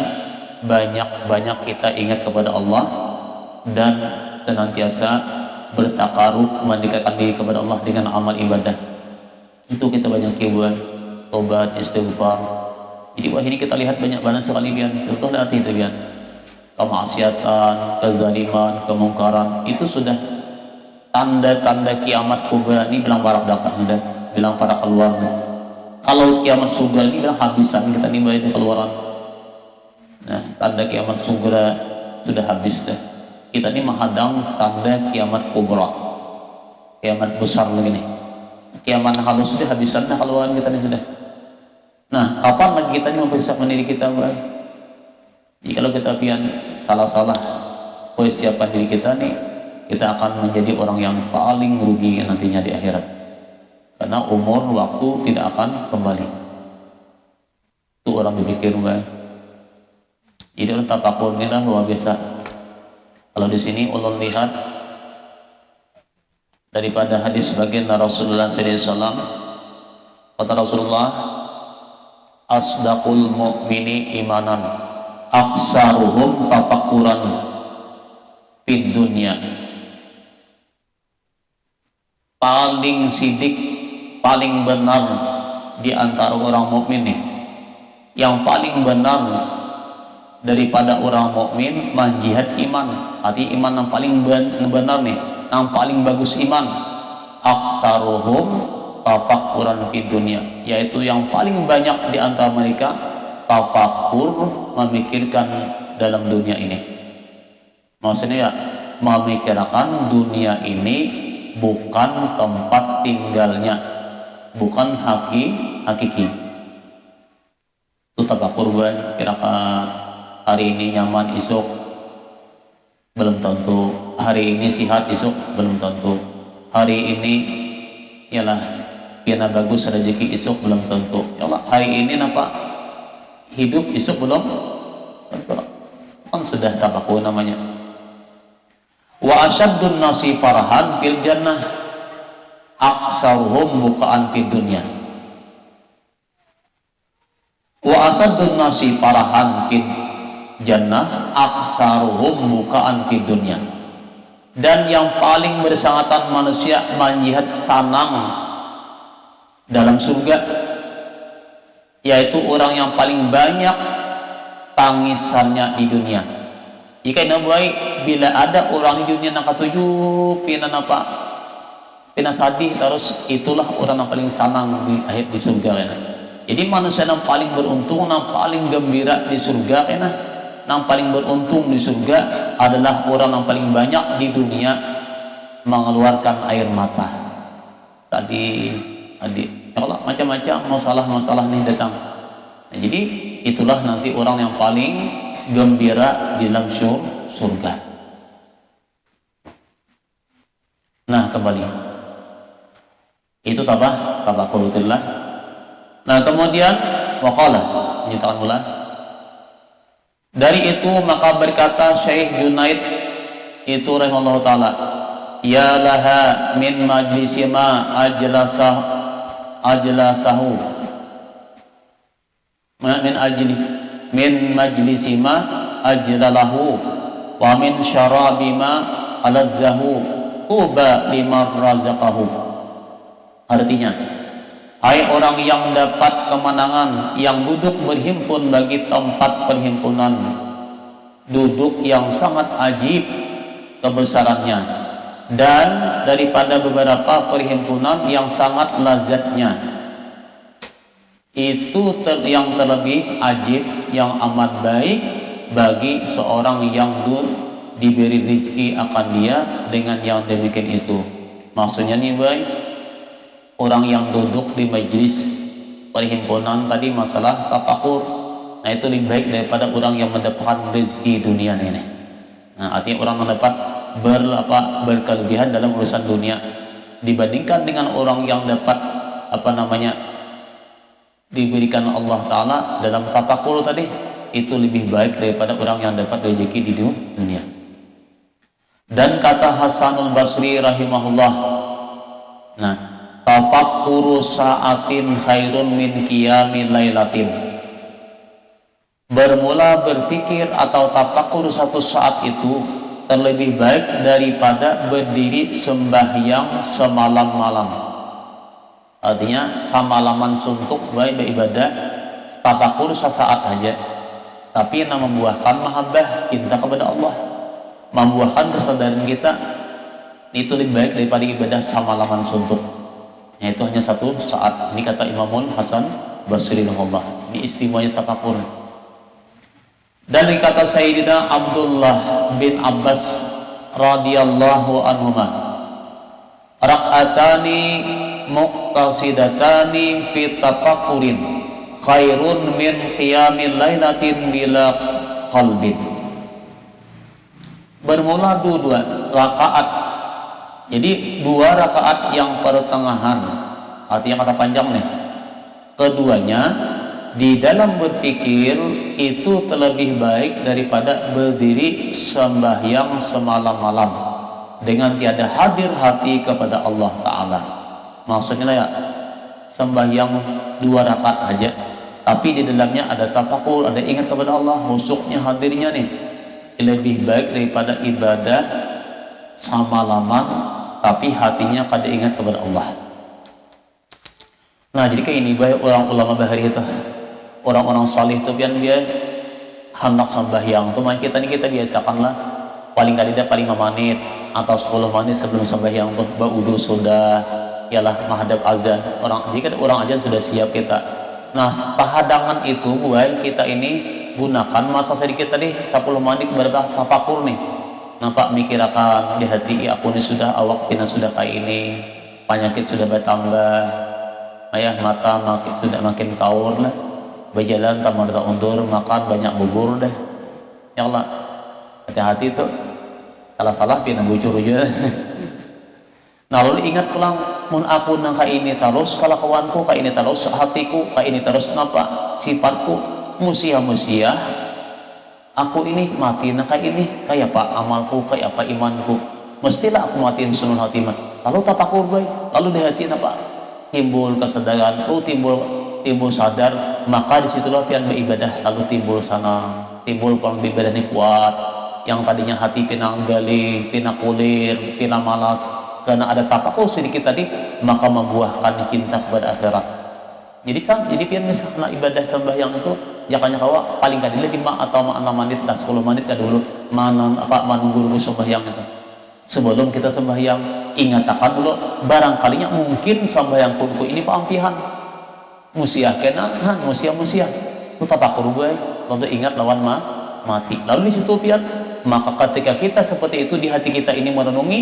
banyak kita ingat kepada Allah dan senantiasa bertakarub mendekatkan diri kepada Allah dengan amal ibadah. Itu kita banyak buat tobat, istighfar. Jadi wah ini kita lihat banyak banget sekali bian. Contoh lihat itu bian, kemaksiatan, kezaliman, kemungkaran, itu sudah tanda-tanda kiamat kubra. Ini bilang para dakwah, bilang para keluarga. Kalau kiamat sugra ini bilang habisan kita nimba itu keluaran. Nah, tanda kiamat sugra sudah habis dah. Kita ini menghadang tanda kiamat kubra, kiamat besar lagi nih. Kiamat halus sudah habisan dah keluaran kita ini sudah. Nah, kapan lagi kita ini mempersiapkan diri kita baik? Jadi kalau kita pian salah-salah persiapan diri kita nih, kita akan menjadi orang yang paling rugi nantinya di akhirat. Karena umur waktu tidak akan kembali. Itu orang berpikir baik. Jadi orang tafakur ini lah luar biasa. Kalau di sini ulun lihat daripada hadis bagian Rasulullah SAW, kata Rasulullah, asdaqul mu'mini imanan aksaruhum tafakkuran fid dunya. Paling sidik, paling benar di antara orang mukmin nih, yang paling benar daripada orang mukmin manjihad iman, arti iman yang paling benar nih, yang paling bagus iman, aksaruhum tafakkuran fid dunya, yaitu yang paling banyak di antara mereka tafakkur, memikirkan dalam dunia ini. Maksudnya ya, memikirkan dunia ini bukan tempat tinggalnya, bukan hakiki. Itu tafakur buat kira-kira hari ini nyaman, esok belum tentu. Hari ini sihat, esok belum tentu. Hari ini ialah piana bagus rezeki, esok belum tentu. Ya Allah, hari ini nampak hidup, esok belum tentu. Kan sudah tafakur namanya. Wa asyaddun nasi farhan fil jannah aksaruhum bukaan fid dunya. Wa asaddun nasi farahan fid jannah aksaruhum bukaan fid dunya. Dan yang paling bersangatan manusia melihat senang dalam surga, yaitu orang yang paling banyak tangisannya di dunia. Jika baik bila ada orang di dunia yang katujuh pina sadih terus, itulah orang yang paling senang di surga kena. Jadi manusia yang paling beruntung, yang paling gembira di surga kena, yang paling beruntung di surga adalah orang yang paling banyak di dunia mengeluarkan air mata. Tadi ya Allah, macam-macam masalah-masalah nih datang. Nah, jadi itulah nanti orang yang paling gembira di dalam surga. Nah, kembali itu tabakulullah. Nah, kemudian waqala menyatakan pula dari itu, maka berkata Syekh Junaid itu rahimahullah taala, ya laha min majlisi ma ajlasahu min majlisi ma ajlalahu wa min syarabi ma alazzahu tuba liman razaqahu. Artinya, hai orang yang dapat kemenangan, yang duduk berhimpun bagi tempat perhimpunan, duduk yang sangat ajib kebesarannya, dan daripada beberapa perhimpunan yang sangat lazatnya, itu yang terlebih ajib, yang amat baik bagi seorang yang diberi rezeki akan dia dengan yang demikian itu. Maksudnya nih baik, orang yang duduk di majlis perhimpunan tadi masalah tafakur, nah itu lebih baik daripada orang yang mendapatkan rezeki dunia ini. Nah, artinya orang mendapat berkelebihan dalam urusan dunia dibandingkan dengan orang yang dapat diberikan Allah Ta'ala dalam tafakur tadi, itu lebih baik daripada orang yang dapat rezeki di dunia. Dan kata Hasanul Basri rahimahullah, nah, tafakkuru sa'atin khairun min qiyami lailatin. Bermula berpikir atau tafakkur satu saat itu terlebih baik daripada berdiri sembahyang semalam-malam. Artinya semalaman suntuk baik beribadah, tafakkur sesaat aja, tapi yang membuahkan mahabbah, cinta kepada Allah, membuahkan kesadaran kita, itu lebih baik daripada ibadah semalaman suntuk. Itu hanya satu saat. Ini kata Imamul Hasan Basri rahimahullah. Ini istimewanya tafakur. Dan dikata Sayyidina Abdullah bin Abbas radhiyallahu anhuma, rak'atani muqtasidatani fi tafakkurin khairun min qiyamil lailatin bila qalbin. Bermula dua rakaat. Jadi 2 rakaat yang pertengahan, artinya kata panjang nih. Keduanya di dalam berpikir itu terlebih baik daripada berdiri sembahyang semalam-malam dengan tiada hadir hati kepada Allah Ta'ala. Maksudnya ya, sembahyang 2 rakaat aja, tapi di dalamnya ada tafakur, ada ingat kepada Allah, husuknya hadirnya nih, lebih baik daripada ibadah semalaman tapi hatinya kada ingat kepada Allah. Nah, jadi kayak ini banyak orang ulama bahari itu, orang-orang salih itu yang dia hendak sembahyang tuh, kita biasakanlah paling kali dia paling 5 menit atau 10 menit sebelum sembahyang tuh baudu sudah ialah menghadap azan. Jika orang azan sudah siap kita. Nah, pahadangan itu buat kita ini gunakan masa sedikit tadi 10 menit berkah tafakur nih. Nampak mikir akan di hati, aku ini sudah awak pina sudah kayak ini, penyakit sudah bertambah, ayah mata sudah makin kaur lah, berjalan tak undur, makan banyak bubur dah. Ya Allah, hati-hati tuh, salah-salah pina bujur aja. Nah, lalu ingat pulang, mun aku nang kayak ini terus, kalau kawanku kayak ini terus, hatiku kayak ini terus, nampak sifatku musia-musia. Aku ini mati nah kayak ini, kayak apa amalku, kayak apa imanku, mestilah aku matiin sunul hatimah. Lalu tapakur baik, lalu di hati apa timbul kesadaran, timbul sadar maka disitulah pian beribadah lalu timbul kalau beribadah ini kuat, yang tadinya hati pinang gali, pinang kulir, pinang malas, karena ada tapakur sedikit tadi, maka membuahkan cinta kepada akhirat. Jadi pian misalnya ibadah sembahyang itu jangan kawa paling kadile 5 atau 6 menit dah 10 menit ka dulu menunggu sembahyang itu. Sebelum kita sembahyang, ingatkan dulu barangkalinya mungkin sembahyang kunku ini paampihan musiah kena musiah itu tapakur gue lalu ingat lawan mati. Lalu di situ pian, maka ketika kita seperti itu di hati kita ini merenungi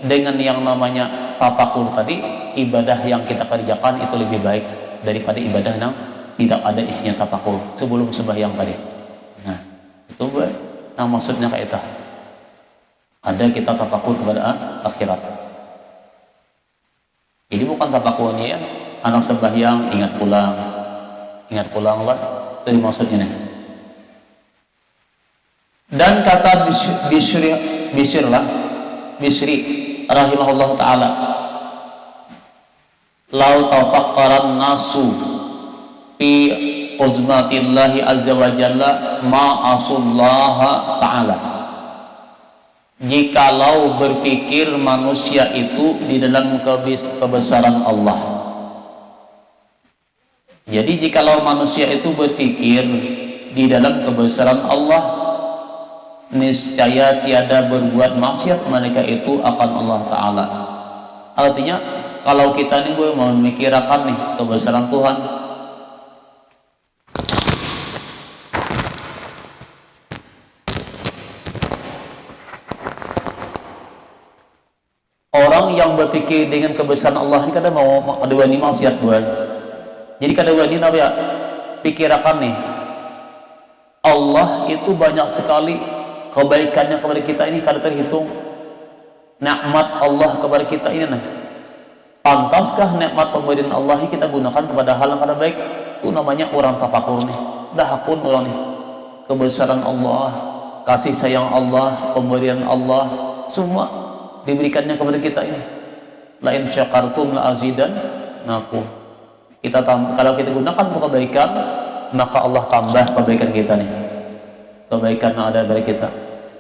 dengan yang namanya tapakur tadi, ibadah yang kita kerjakan itu lebih baik daripada ibadah yang tidak ada isinya tapakur sebelum sembahyang tadi. Nah itu gue, nah maksudnya kayak itu ada kita tapakur kepada akhirat. Jadi bukan tapakurnya ya anak sembahyang ingat pulang lah, itu maksudnya nih. Dan kata Bisri rahimahullah taala, lau tafaqqaran nasu fi uzmatillahi azza wa jalla ma'asullaha ta'ala. Jikalau berpikir manusia itu di dalam kebesaran Allah. Jadi jikalau manusia itu berpikir di dalam kebesaran Allah, niscaya tiada berbuat maksiat mereka itu akan Allah Ta'ala. Artinya kalau kita nih gue mau memikirkan nih kebesaran Tuhan, orang yang berpikir dengan kebesaran Allah ini kadang mau ada wani maksiat gue. Jadi kadang wani apa ya pikirkan nih, Allah itu banyak sekali kebaikannya kepada kita ini kada terhitung. Nikmat Allah kepada kita ini nah, pantaskah nikmat pemberian Allah ini kita gunakan kepada hal yang kada baik? Itu namanya orang tafakur nih. Dah pun orang nih kebesaran Allah, kasih sayang Allah, pemberian Allah semua diberikannya kepada kita ini. La in syakartum la azidannakum. Kalau kita gunakan untuk kebaikan, maka Allah tambah kebaikan kita nih, kebaikan yang ada dari kita.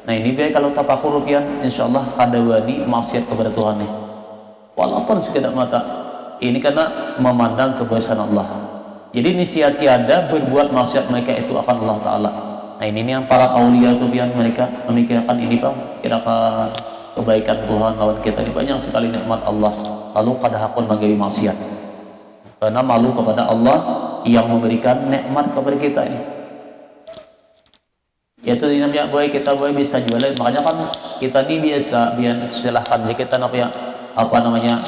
Nah ini biar kalau tafakur pian, insyaallah kada wani maksiat kepada Tuhan nih, walaupun sekedar mata. Ini karena memandang kebesaran Allah. Jadi niscaya tiada berbuat maksiat mereka itu akan Allah Ta'ala. Nah ini yang para aulia itu pian, mereka memikirkan ini bang, kirakan kebaikan Tuhan lawan kita ini banyak sekali nikmat Allah, lalu kada hakun menggawi maksiat karena malu kepada Allah yang memberikan nikmat kepada kita ini. Yaitu dinamanya boy kita boy bisa jualan, makanya kan kita ini biasa silahkan kita apa namanya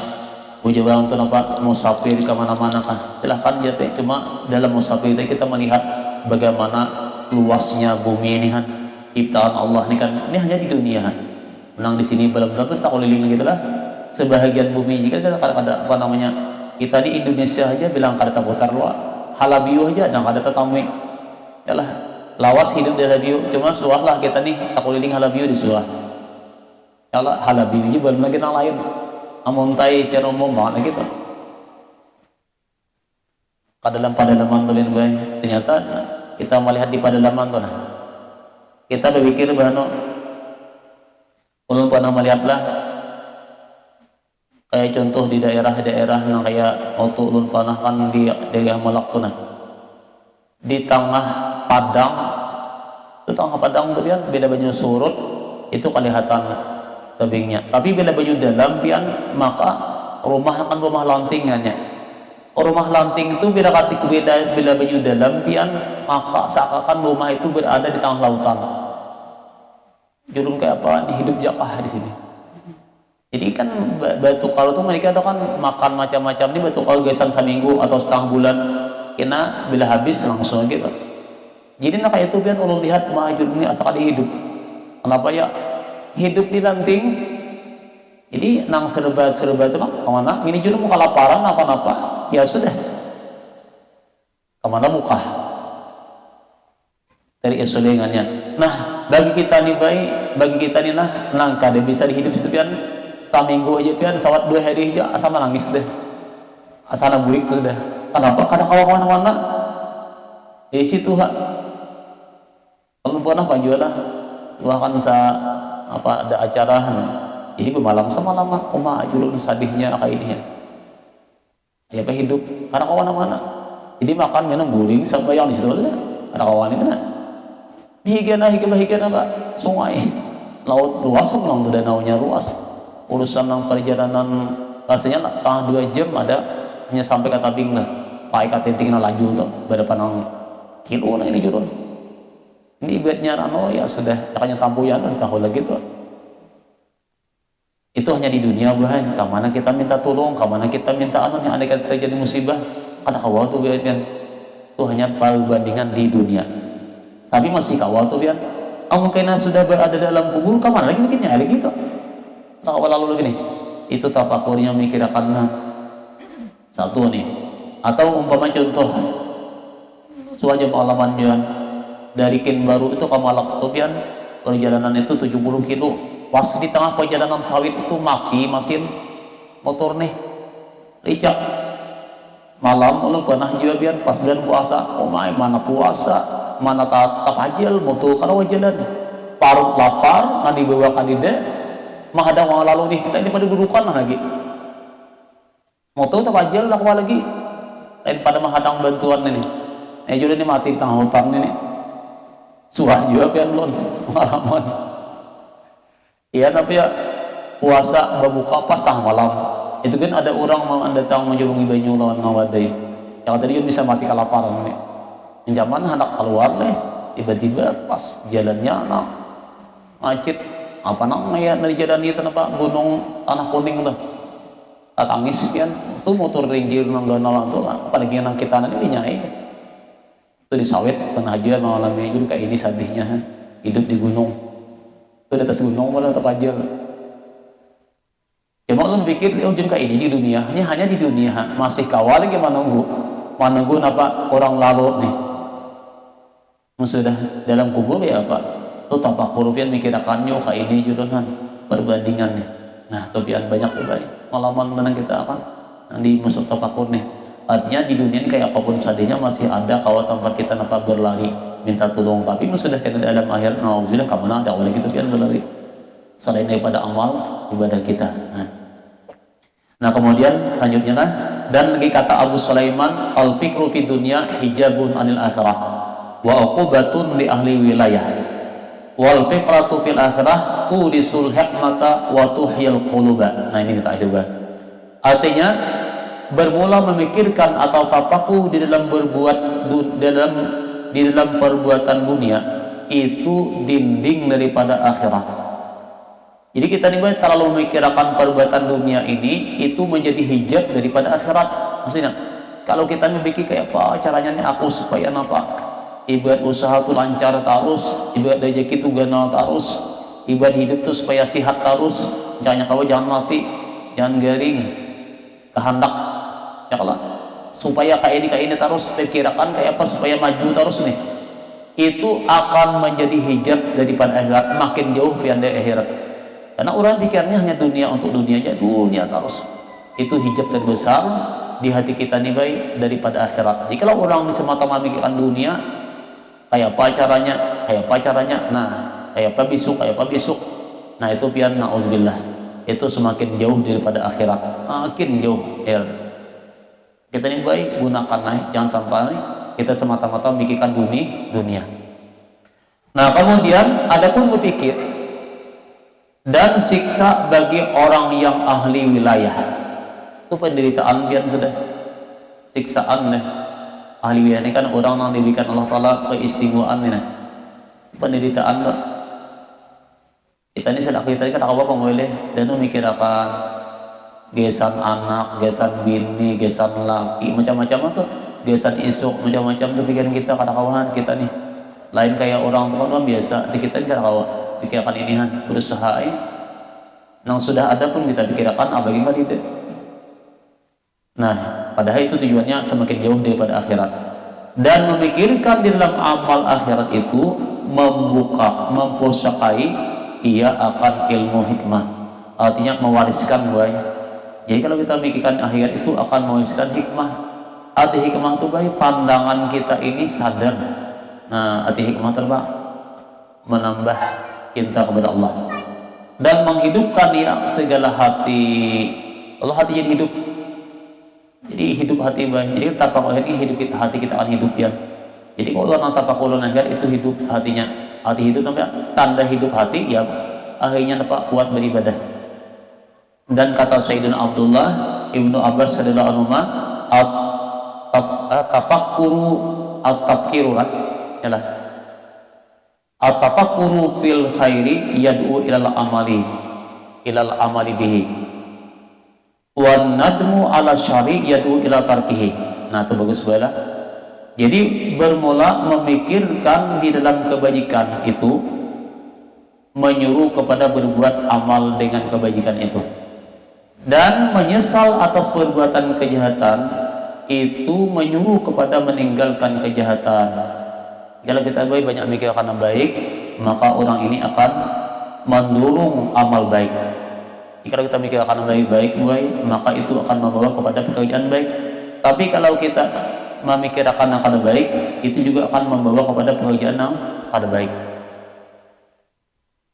ujian untuk musafir ke mana-mana kan silahkan aja. Cuma dalam musafir kita melihat bagaimana luasnya bumi ini kan, ciptaan Allah ini kan, ini hanya di dunia kan. Menang di sini belum tentu tak keliling gitu lah. Sebahagian bumi jika kita ada apa namanya, kita di Indonesia aja bilang kada taputar luar halabiu aja dan kada tatamui yalah lawas hidup di halabiu, cuma suah lah kita nih tak keliling halabiu di suah yalah halabiu aja belum lagi yang lain amuntai secara umum banget gitu padalaman tuh baik. Ternyata kita melihat di padalaman tuh nah kita berpikir bahwa ulun pernah melihatlah kayak contoh di daerah-daerah yang kayak waktu ulun panah kan di daerah Malak tuh nah, di tengah padang itu tuh pian beda baju surut itu kelihatan tebingnya, tapi bila baju dalam pian maka rumah kan rumah lantingannya. Rumah lanting itu bila baju dalam pian maka seakan rumah itu berada di tengah lautan. Jurun kayak apa hidup jakah di sini. Jadi kan batu kalau tuh mereka tuh kan makan macam-macam nih batu kalau gesan seminggu atau setengah bulan, kena bila habis langsung gitu. Jadi nak kayak itu biar ulun lihat maju ini asal hidup. Kenapa ya hidup di lanting? Jadi nang serba itu mah kemana? Ini juga muka laparan apa-apa, ya sudah. Kemana muka? Dari esolengannya. Nah bagi kita nih nah kada bisa dihidup sepian. Seminggu aja pian sawat 2 hari aja asal nangis deh, asal burik tuh dah. Kenapa? Karena kalau kemana-mana di situ hak kalau pernah Pak Jualah bahkan ada acara jadi bermalam semalam oma julun sadihnya kayak ini ya apa hidup karena kawan mana jadi makan minum guling sampai yang di situ aja karena kawan ini higana Pak sungai laut luas memang tuh danaunya luas urusan ng perjalanan rasanya tengah 2 jam ada hanya sampai ke tabing lah pakai katinting na laju tuh berdepan ng kilo na ini jurun ini ibaratnya rano ya sudah makanya tampuyan di tahun lagi tuh itu hanya di dunia bukan kemana kita minta tolong kemana kita minta anu yang ada terjadi musibah kata kawal tuh biar itu hanya perbandingan di dunia tapi masih kawal tuh biar mungkin sudah berada dalam kubur kemana lagi bikinnya lagi gitu tak kawal lalu lagi nih itu tafakurnya mikirakan satu nih atau umpama contoh suaja pengalaman dia dari Kin Baru itu ke Malak Tubian perjalanan itu 70 kilo pas di tengah perjalanan sawit itu mati mesin motor nih licak malam lu pernah juga biar pas bulan puasa mana puasa mana tapajal motor kalau jalan parut lapar nggak dibawa kandidat menghadang orang lalu nih ini pada dudukan lagi motor tapajal lakukan lagi daripada menghadang bantuan ini juga ini mati di tengah hutan ini surah juga pian lon pengalaman iya tapi ya puasa berbuka pasang malam itu kan ada orang mau datang menjulungi banyu lawan ngawadai yang tadi dia bisa mati kelaparan nih yang zaman anak keluar nih tiba-tiba pas jalannya anak macet apa namanya dari jalan itu apa gunung tanah kuning tuh tangis pian tuh motor ringgir nang ganal tuh apalagi nang kita ini nyai itu di sawit pernah aja mengalami juga kayak ini sadihnya hidup di gunung itu di atas gunung malah terpajal coba lu pikir juga kayak ini di dunia hanya di dunia masih kawal lagi menunggu apa orang lalu nih sudah dalam kubur ya apa itu tanpa kurufian mikirakannya kayak ini judonan perbandingannya nah tobian banyak tuh baik pengalaman menang kita akan di masuk tafakur nih artinya di dunia ini kayak apapun sadenya masih ada kalau tempat kita nampak berlari minta tolong tapi sudah kena dalam akhir alhamdulillah kamu ada oleh gitu biar berlari selain daripada amal ibadah kita nah kemudian selanjutnya lah dan lagi kata Abu Sulaiman al-fikru fi dunya hijabun anil akhirah wa uqubatun li ahli wilayah wal fikratu fil akhirah tulisul hikmata wa tuhyil quluba nah ini kita juga artinya bermula memikirkan atau tafakur di dalam perbuatan dunia itu dinding daripada akhirat. Jadi kita nih terlalu memikirkan perbuatan dunia ini itu menjadi hijab daripada akhirat. Maksudnya kalau kita memikir kayak apa caranya nih aku supaya apa ibadah usaha tuh lancar terus, ibadah rezeki tuh ganal terus, ibadah hidup tuh supaya sehat terus, jangan mati, jangan garing, kehendak ya Allah supaya kayak ini terus pikirkan kayak apa supaya maju terus nih itu akan menjadi hijab daripada akhirat makin jauh pianda akhirat karena orang pikirnya hanya dunia untuk dunia aja dunia terus itu hijab terbesar di hati kita nih baik daripada akhirat jadi kalau orang semata-mata memikirkan dunia kayak apa caranya nah kayak apa besok nah itu pian na'udzubillah itu semakin jauh daripada akhirat makin jauh kita ini baik gunakan jangan sampai kita semata-mata memikirkan dunia. Nah kemudian adapun berpikir dan siksa bagi orang yang ahli wilayah itu penderitaan biar sudah siksaan nih ahli wilayah ini kan orang yang diberikan Allah Taala keistimewaan nih penderitaan loh. Kita ini sedang kita kan apa boleh dan memikirkan gesan anak, gesan bini, gesan laki, macam-macam tuh, gesan isuk, macam-macam tuh pikiran kita kata kawan kita nih. Lain kayak orang tua kan biasa, di kita kan kawan pikirkan ini berusaha yang sudah ada pun kita pikirkan bagaimana tidak. Nah, padahal itu tujuannya semakin jauh daripada akhirat. Dan memikirkan di dalam amal akhirat itu memposakai ia akan ilmu hikmah. Artinya mewariskan jadi kalau kita memikirkan akhirat itu akan mewariskan hikmah Arti hikmah itu baik, pandangan kita ini sadar. Nah, arti hikmah terbang menambah cinta kepada Allah dan menghidupkan ya segala hati. Allah hati jadi hidup. Jadi hidup hati baik. Jadi tapak ini hidup kita, hati kita akan hidup ya. Jadi kalau Allah tapakulun agar itu hidup hatinya, hati hidup sampai tanda hidup hati ya akhirnya dapat kuat beribadah. Dan kata Sayyidina Abdullah Ibnu Abbas radhiyallahu anhu, at-tafakkuru at-tafkiru yalah. At-tafakkuru fil khairi yad'u ilal amali bihi. Wan nadmu ala syari yad'u ila tarkihi. Nah, itu bagus sekali. Jadi bermula memikirkan di dalam kebajikan itu menyuruh kepada berbuat amal dengan kebajikan itu. Dan menyesal atas perbuatan kejahatan itu menyuruh kepada meninggalkan kejahatan. Kalau kita banyak mikir karena baik, maka orang ini akan mendorong amal baik. Jika kita mikir karena baik, maka itu akan membawa kepada pekerjaan baik. Tapi kalau kita memikirkan yang kada baik, itu juga akan membawa kepada pekerjaan yang kada baik.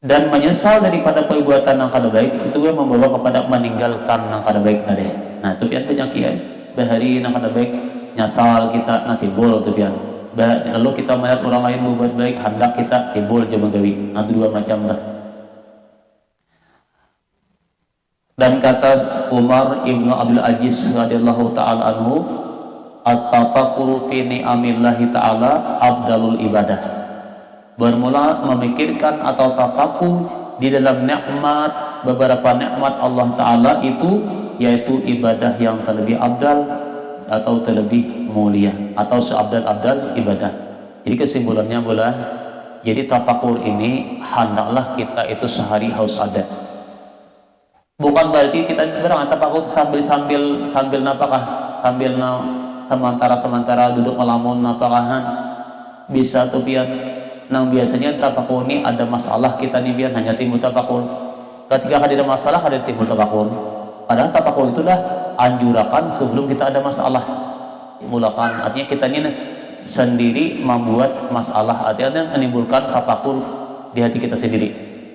Dan menyesal daripada perbuatan yang kada baik, itu juga membawa kepada meninggalkan yang kada baik tadi. Nah, itu pian penyakit bahari yang kada baik, nyesal kita nanti timbul itu pian. Lalu kita melihat orang lain berbuat baik, hendak kita timbul coba gawi. Nah, dua macam dah. Dan kata Umar Ibnu Abdul Aziz radhiyallahu taala anhu, at-tafakkuru fi ni'amillahi ta'ala afdalul ibadah. Bermula memikirkan atau tafakur di dalam nikmat, beberapa nikmat Allah Ta'ala itu, yaitu ibadah yang terlebih abdal atau terlebih mulia atau seabdal-abdal ibadah. Jadi kesimpulannya bola, jadi tafakur ini hendaklah kita itu sehari harus ada. Bukan berarti kita berang tafakur sambil napakah, sambil sementara duduk melamun napakahan bisa tuh pian. Nang biasanya tafakur ini ada masalah kita nih pian hanya timbul tafakur. Ketika ada masalah ada timbul tafakur. Padahal tafakur itu dah anjurakan sebelum kita ada masalah. Mulakan artinya kita ini sendiri membuat masalah, artinya menimbulkan tafakur di hati kita sendiri.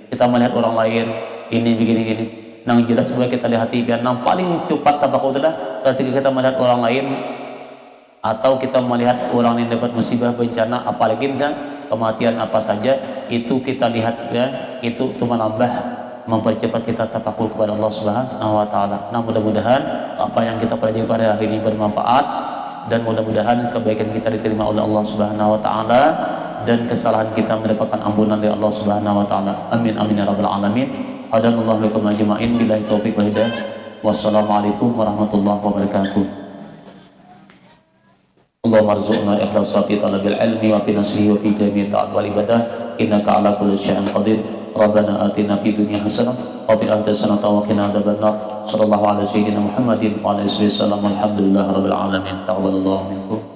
Kita melihat orang lain ini begini-gini. Nang jelas sebagai kita lihat biar nang paling cepat tafakur itu dah ketika kita melihat orang lain atau kita melihat orang yang dapat musibah bencana, apalagi misalnya kematian apa saja, itu kita lihat ya, itu menambah mempercepat kita tafakur kepada Allah Subhanahu wa taala. Nah, mudah-mudahan apa yang kita pelajari pada hari ini bermanfaat dan mudah-mudahan kebaikan kita diterima oleh Allah Subhanahu wa taala dan kesalahan kita mendapatkan ampunan dari Allah Subhanahu wa taala. Amin amin ya rabbal alamin. Hadanallahu lakum ajma'in billahi taufiq wal hidayah. Wassalamualaikum warahmatullahi wabarakatuh. Allahumma arzuqna ikhlasa fi talabil ilmi wa fi nasrihi wa fi jami'i ta'at wal ibadah innaka ala kulli syai'in qadir. Rabbana atina fid dunya hasanah wa fil akhirati hasanah wa qina adzabannar. Sallallahu alaihi sayyidina Muhammadin wa ala alihi wasallam. Alhamdulillahirabbil alamin. Taqabbalallahu minkum.